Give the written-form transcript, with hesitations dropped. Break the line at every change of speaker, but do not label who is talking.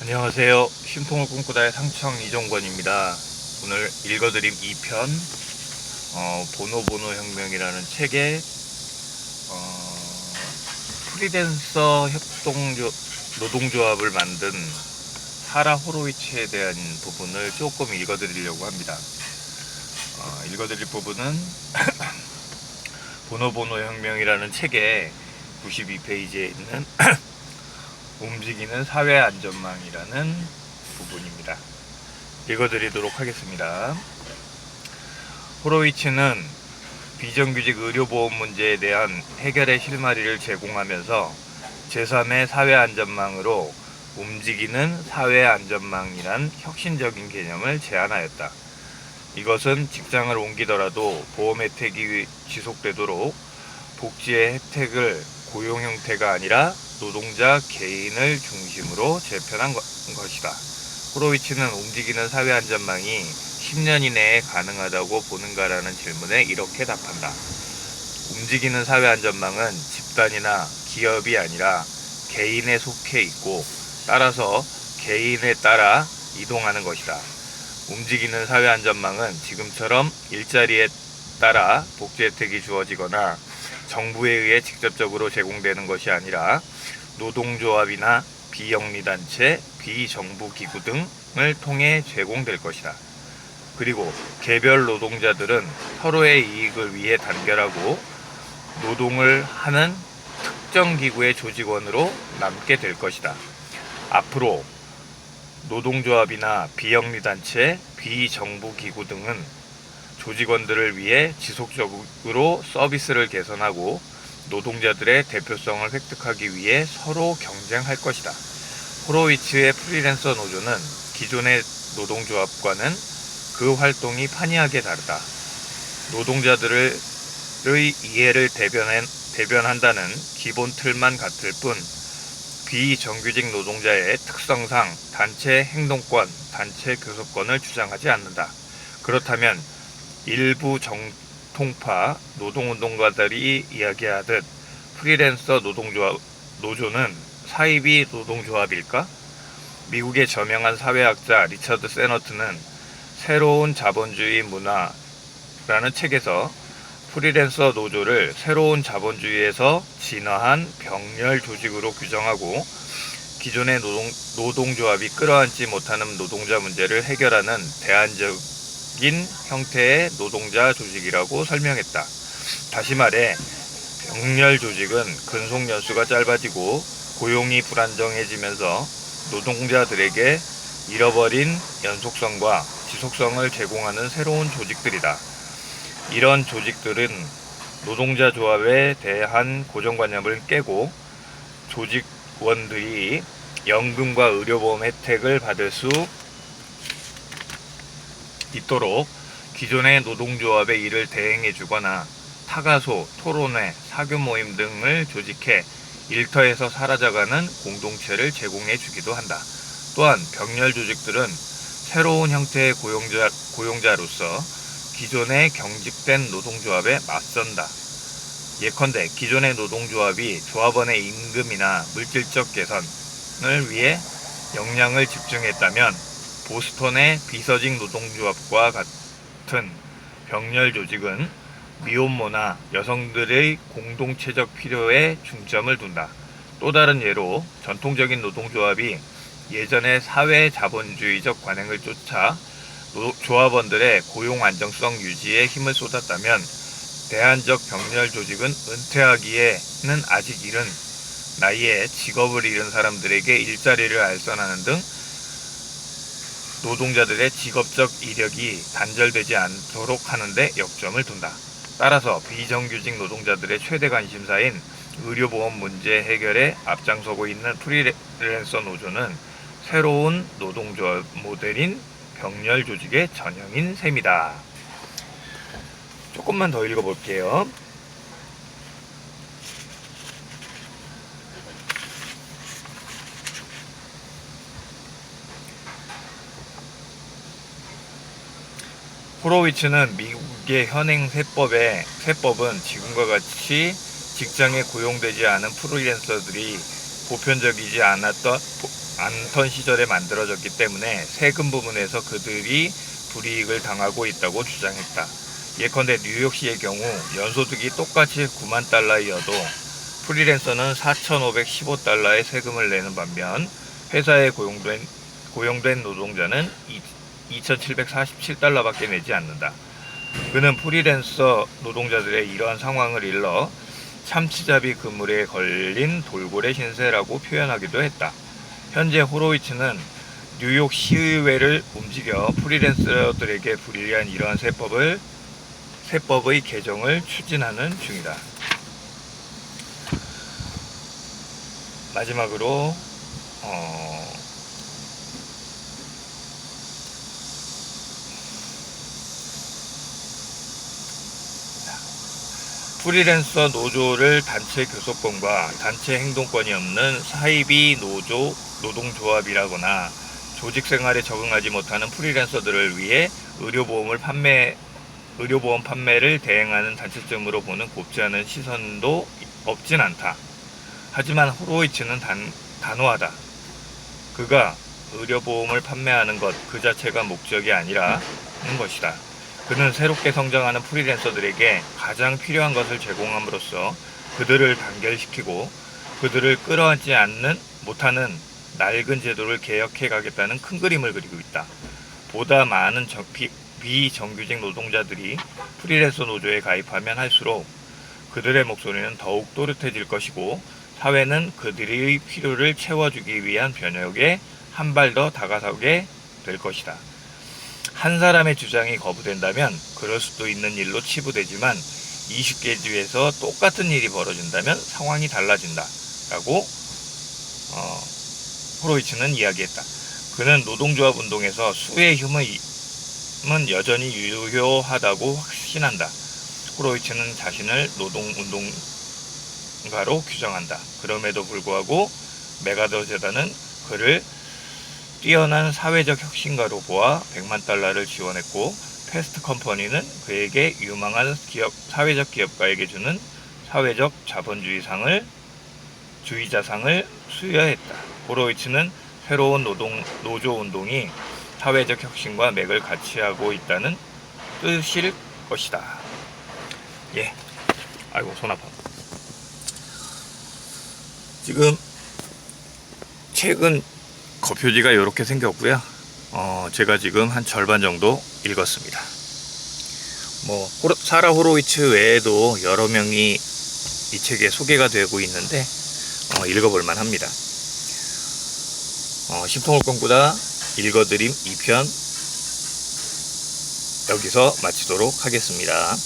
안녕하세요. 쉼통을 꿈꾸다의 상청 이종권입니다. 오늘 읽어드림 2편 보노보노 혁명이라는 책의 프리랜서 노동조합을 만든 사라 호로위츠에 대한 부분을 조금 읽어드리려고 합니다. 읽어드릴 부분은 보노보노 혁명이라는 책의 92페이지에 있는 움직이는 사회안전망이라는 부분입니다. 읽어드리도록 하겠습니다. 호로위츠는 비정규직 의료보험 문제에 대한 해결의 실마리를 제공하면서 제3의 사회안전망으로 움직이는 사회안전망이란 혁신적인 개념을 제안하였다. 이것은 직장을 옮기더라도 보험 혜택이 지속되도록 복지의 혜택을 고용 형태가 아니라 노동자 개인을 중심으로 재편한 것이다. 호로위츠는 움직이는 사회안전망이 10년 이내에 가능하다고 보는가라는 질문에 이렇게 답한다. 움직이는 사회안전망은 집단이나 기업이 아니라 개인에 속해 있고 따라서 개인에 따라 이동하는 것이다. 움직이는 사회안전망은 지금처럼 일자리에 따라 복지 혜택이 주어지거나 정부에 의해 직접적으로 제공되는 것이 아니라 노동조합이나 비영리단체, 비정부기구 등을 통해 제공될 것이다. 그리고 개별 노동자들은 서로의 이익을 위해 단결하고 노동을 하는 특정 기구의 조직원으로 남게 될 것이다. 앞으로 노동조합이나 비영리단체, 비정부기구 등은 조직원들을 위해 지속적으로 서비스를 개선하고 노동자들의 대표성을 획득하기 위해 서로 경쟁할 것이다. 호로위츠의 프리랜서 노조는 기존의 노동조합과는 그 활동이 판이하게 다르다. 노동자들의 이해를 대변한다는 기본 틀만 같을 뿐 비정규직 노동자의 특성상 단체 행동권, 단체 교섭권을 주장하지 않는다. 그렇다면 일부 정통파 노동운동가들이 이야기하듯 프리랜서 노조는 사이비 노동조합일까? 미국의 저명한 사회학자 리처드 세너트는 새로운 자본주의 문화라는 책에서 프리랜서 노조를 새로운 자본주의에서 진화한 병렬 조직으로 규정하고 기존의 노동조합이 끌어안지 못하는 노동자 문제를 해결하는 대안적인 형태의 노동자 조직이라고 설명했다. 다시 말해 병렬 조직은 근속 연수가 짧아지고 고용이 불안정해지면서 노동자들에게 잃어버린 연속성과 지속성을 제공하는 새로운 조직들이다. 이런 조직들은 노동자 조합에 대한 고정관념을 깨고 조직원들이 연금과 의료보험 혜택을 받을 수 있도록 기존의 노동조합의 일을 대행해 주거나 타가소, 토론회, 사교 모임 등을 조직해 일터에서 사라져가는 공동체를 제공해 주기도 한다. 또한 병렬 조직들은 새로운 형태의 고용자로서 기존의 경직된 노동조합에 맞선다. 예컨대 기존의 노동조합이 조합원의 임금이나 물질적 개선을 위해 역량을 집중했다면 보스턴의 비서직 노동조합과 같은 병렬 조직은 미혼모나 여성들의 공동체적 필요에 중점을 둔다. 또 다른 예로 전통적인 노동조합이 예전의 사회자본주의적 관행을 쫓아 조합원들의 고용 안정성 유지에 힘을 쏟았다면 대안적 병렬 조직은 은퇴하기에는 아직 이른 나이에 직업을 잃은 사람들에게 일자리를 알선하는 등 노동자들의 직업적 이력이 단절되지 않도록 하는 데 역점을 둔다. 따라서 비정규직 노동자들의 최대 관심사인 의료보험 문제 해결에 앞장서고 있는 프리랜서 노조는 새로운 노동조합 모델인 병렬 조직의 전형인 셈이다. 조금만 더 읽어볼게요. 호로위츠는 미국의 현행 세법은 지금과 같이 직장에 고용되지 않은 프리랜서들이 않던 시절에 만들어졌기 때문에 세금 부분에서 그들이 불이익을 당하고 있다고 주장했다. 예컨대 뉴욕시의 경우 연소득이 똑같이 9만 달러이어도 프리랜서는 4,515달러의 세금을 내는 반면 회사에 고용된 노동자는 2,747달러밖에 내지 않는다. 그는 프리랜서 노동자들의 이러한 상황을 일러 참치잡이 그물에 걸린 돌고래 신세라고 표현하기도 했다. 현재 호로위츠는 뉴욕 시의회를 움직여 프리랜서들에게 불리한 이러한 세법의 개정을 추진하는 중이다. 마지막으로 프리랜서 노조를 단체 교섭권과 단체 행동권이 없는 사이비 노조 노동조합이라거나 조직 생활에 적응하지 못하는 프리랜서들을 위해 의료보험 판매를 대행하는 단체점으로 보는 곱지 않은 시선도 없진 않다. 하지만 호로이츠는 단호하다. 그가 의료보험을 판매하는 것 그 자체가 목적이 아니라는 것이다. 그는 새롭게 성장하는 프리랜서들에게 가장 필요한 것을 제공함으로써 그들을 단결시키고 그들을 끌어안지 못하는 낡은 제도를 개혁해 가겠다는 큰 그림을 그리고 있다. 보다 많은 비정규직 노동자들이 프리랜서 노조에 가입하면 할수록 그들의 목소리는 더욱 또렷해질 것이고 사회는 그들의 필요를 채워주기 위한 변혁에 한 발 더 다가서게 될 것이다. 한 사람의 주장이 거부된다면 그럴 수도 있는 일로 치부되지만 20개 주에서 똑같은 일이 벌어진다면 상황이 달라진다 라고 호로이츠는 이야기했다. 그는 노동조합 운동에서 수의 힘은 여전히 유효하다고 확신한다. 호로이츠는 자신을 노동운동가로 규정한다. 그럼에도 불구하고 메가더 재단은 그를 뛰어난 사회적 혁신가로 보아 100만 달러를 지원했고 패스트 컴퍼니는 그에게 유망한 사회적 기업가에게 주는 사회적 자본주의자상을 수여했다. 호로이츠는 새로운 노조 운동이 사회적 혁신과 맥을 같이 하고 있다는 뜻일 것이다. 예. 아이고 손 아파. 지금 최근 거표지가 이렇게 생겼고요. 제가 지금 한 절반 정도 읽었습니다. 사라 호로이츠 외에도 여러 명이 이 책에 소개가 되고 있는데 읽어볼 만합니다. 심통을 꿈꾸다 읽어드림 2편 여기서 마치도록 하겠습니다.